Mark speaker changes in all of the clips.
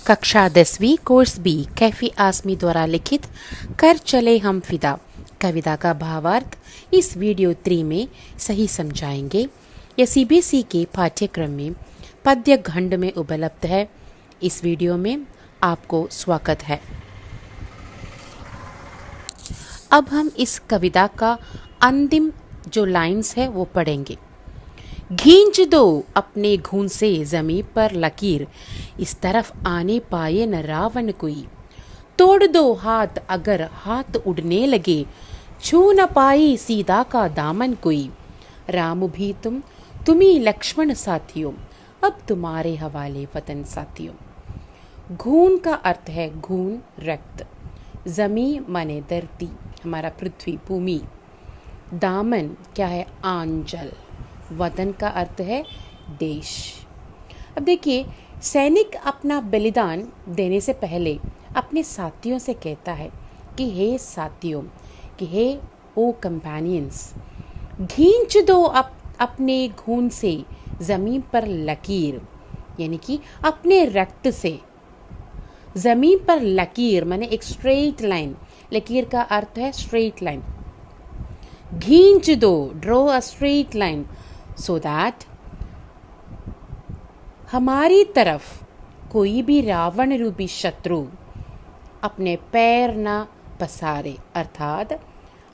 Speaker 1: कक्षा 10वीं course B Kaifi आसमी द्वारा लिखित कर चले हम फिदा कविता का भावार्थ इस वीडियो 3 में सही समझाएंगे। यह सीबीएसई के पाठ्यक्रम में पद्य खंड में उपलब्ध है। इस वीडियो में आपको स्वागत है। अब हम इस कविता का अंतिम जो लाइंस है वो पढ़ेंगे। खींच दो अपने घून से जमीन पर लकीर, इस तरफ आने पाए न रावण कोई। तोड़ दो हाथ अगर हाथ उड़ने लगे, छू न पाई सीता का दामन कोई। राम भी तुम्ही लक्ष्मण साथियों, अब तुम्हारे हवाले वतन साथियों। घून का अर्थ है घून रक्त, जमी माने धरती हमारा पृथ्वी भूमि, दामन क्या है आंचल, वतन का अर्थ है देश। अब देखिए सैनिक अपना बलिदान देने से पहले अपने साथियों से कहता है कि हे साथियों, कि हे ओ कंपेनियंस, खींच दो अपने खून से ज़मीन पर लकीर, यानी कि अपने रक्त से ज़मीन पर लकीर माने एक स्ट्रेट लाइन, लकीर का अर्थ है स्ट्रेट लाइन। खींच दो, draw a straight line so that हमारी तरफ कोई भी रावण रूपी शत्रु अपने पैर ना पसारे, अर्थात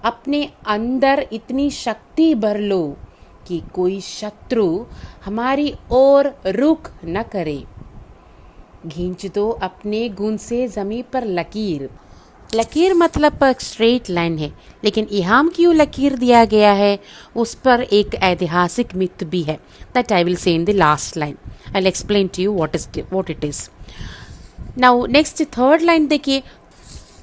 Speaker 1: अपने अंदर इतनी शक्ति भर लो कि कोई शत्रु हमारी ओर रुख न करे। खींच दो अपने गुण से जमीन पर लकीर, लकीर मतलब स्ट्रेट लाइन है, लेकिन यहाँ क्यों लकीर दिया गया है उस पर एक ऐतिहासिक मिथ भी है। That I will say in the last line. I will explain to you what it is. Now next third line देखिए,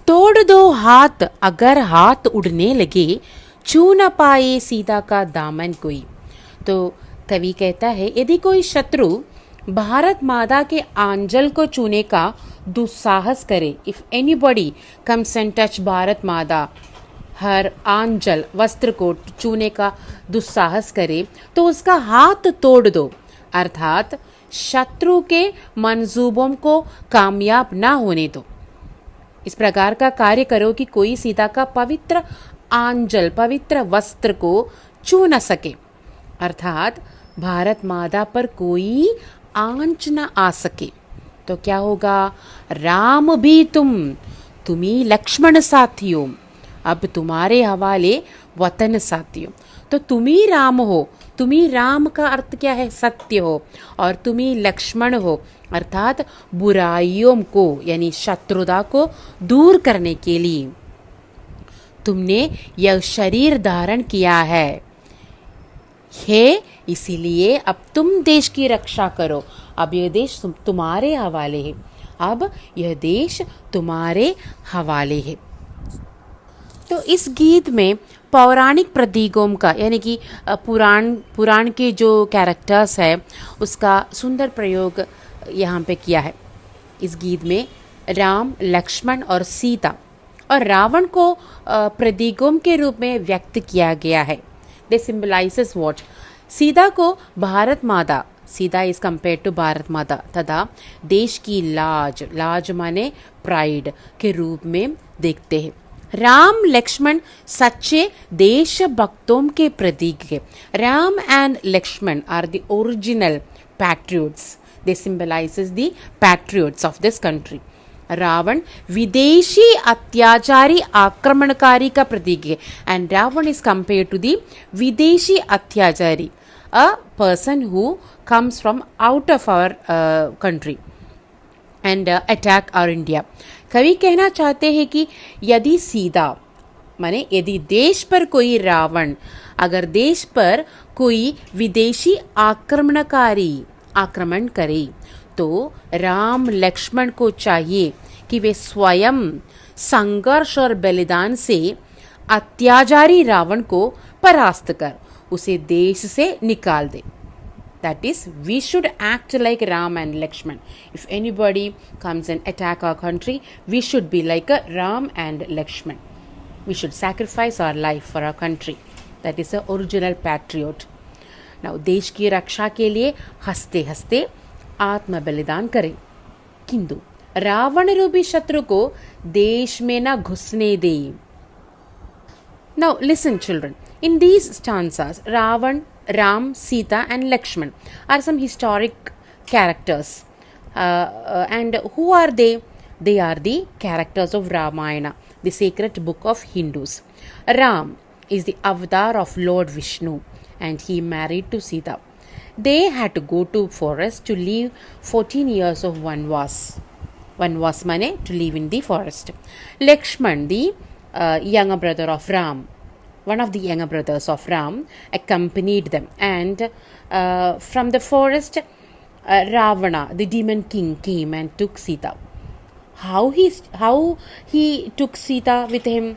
Speaker 1: तोड़ दो हाथ अगर हाथ उड़ने लगे, छू न पाए सीता का दामन कोई। तो कवि कहता है यदि कोई शत्रु भारत माता के आंचल को छूने का दुस्साहस करे, if anybody comes and touch Bharat माता हर आंचल वस्त्र को छूने का दुस्साहस करे तो उसका हाथ तोड़ दो, अर्थात शत्रु के मंसूबों को कामयाब ना होने दो। इस प्रकार का कार्य करो कि कोई सीता का पवित्र आंचल पवित्र वस्त्र को छू न सके, अर्थात भारत माता पर कोई आंच न आ सके। तो क्या होगा, राम भी तुम्ही लक्ष्मण साथियों, अब तुम्हारे हवाले वतन साथियों। तो तुम्ही राम हो, तुम्ही राम का अर्थ क्या है, सत्य हो, और तुम्ही लक्ष्मण हो अर्थात बुराइयों को यानी शत्रुता को दूर करने के लिए तुमने यह शरीर धारण किया है इसीलिए अब तुम देश की रक्षा करो। अब यह देश तुम्हारे हवाले है, अब यह देश तुम्हारे हवाले है। तो इस गीत में पौराणिक प्रतीकों का यानी कि पुराण के जो कैरेक्टर्स है उसका सुंदर प्रयोग यहाँ पे किया है। इस गीत में राम, लक्ष्मण और सीता और रावण को प्रतीकों के रूप में व्यक्त किया गया है। दे सिंबलाइजेस व्हाट, सीता को Bharat Mata, Sita is compare to Bharat Mata, तथा देश की लाज माने प्राइड के रूप में देखते हैं। राम लक्ष्मण सच्चे देशभक्तों के प्रतीक है। Ram and Lakshman are the original patriots, they symbolizes the patriots of this country. Ravan विदेशी अत्याचारी आक्रमणकारी का प्रतीक है, and Ravan is compare to the विदेशी अत्याचारी, a person who comes from out of our country and attack our India. कवि कहना चाहते हैं कि यदि सीता माने यदि देश पर कोई रावण, अगर देश पर कोई विदेशी आक्रमण करे तो राम लक्ष्मण को चाहिए कि वे स्वयं संघर्ष और बलिदान से अत्याचारी रावण को परास्त कर उसे देश से निकाल दे। That is, we should act like Ram and Lakshman. If anybody comes and attack our country, we should be like a Ram and Lakshman. We should sacrifice our life for our country. That is the original patriot. Now, देश की रक्षा के लिए हंसते हंसते आत्म बलिदान करें, किंतु रावण रूपी शत्रु को देश में न घुसने दे। Now listen children, in these stanzas Ravan, Ram, Sita and Lakshman are some historic characters. And who are they? They are the characters of Ramayana, the sacred book of Hindus. Ram is the avatar of Lord Vishnu and he married to Sita. They had to go to forest to live 14 years of vanvas. Vanvas mane to live in the forest. Lakshman, the younger brother of Ram, one of the younger brothers of Ram, accompanied them. And from the forest, Ravana, the demon king, came and took Sita. How he took Sita with him?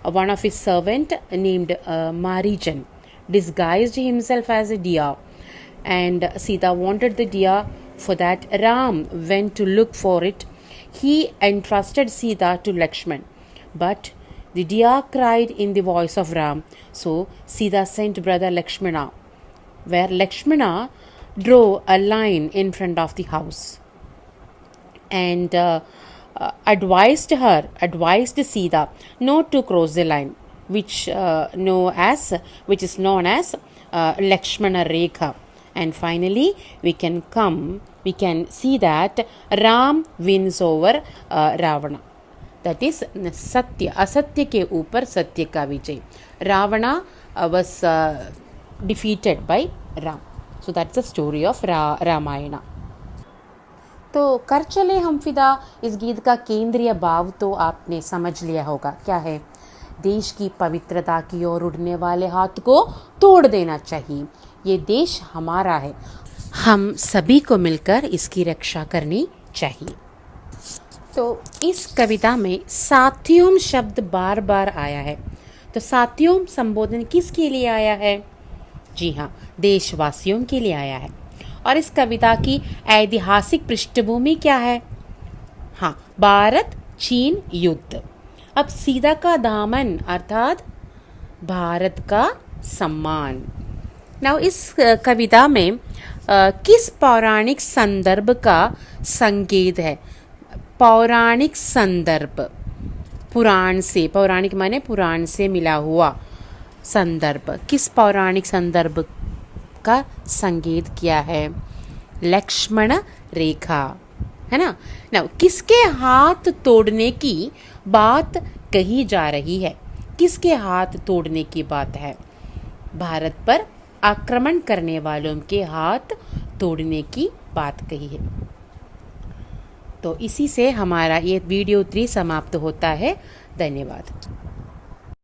Speaker 1: One of his servant named Marijan disguised himself as a deer, and Sita wanted the deer. For that, Ram went to look for it. He entrusted Sita to Lakshman, but the deer cried in the voice of Ram. So Sita sent brother Lakshmana, where Lakshmana drew a line in front of the house and advised Sita not to cross the line, which is known as Lakshmana Rekha. And finally we can see that Ram wins over Ravana. That is Satya, असत्य के ऊपर सत्य का विजय. Ravana was defeated by Ram. So that's the story of Ramayana. तो कर चले हम फिदा, इस गीत का केंद्रीय भाव तो आपने समझ लिया होगा. क्या है? देश की पवित्रता की ओर उड़ने वाले हाथ को तोड़ देना चाहिए. ये देश हमारा है, हम सभी को मिलकर इसकी रक्षा करनी चाहिए. तो इस कविता में साथियों शब्द बार बार आया है. तो साथियों संबोधन किसके लिए आया है? जी हाँ, देशवासियों के लिए आया है. और इस कविता की ऐतिहासिक पृष्ठभूमि क्या है? हाँ, भारत चीन युद्ध. अब सीता का दामन अर्थात भारत का सम्मान. नाउ इस कविता में किस पौराणिक संदर्भ का संकेत है? पौराणिक संदर्भ, पुराण से, पौराणिक माने पुराण से मिला हुआ संदर्भ. किस पौराणिक संदर्भ का संकेत किया है? लक्ष्मण रेखा, है ना. ना किसके हाथ तोड़ने की बात कही जा रही है? किसके हाथ तोड़ने की बात है? भारत पर आक्रमण करने वालों के हाथ तोड़ने की बात कही है. तो इसी से हमारा ये वीडियो 3 समाप्त होता है. धन्यवाद.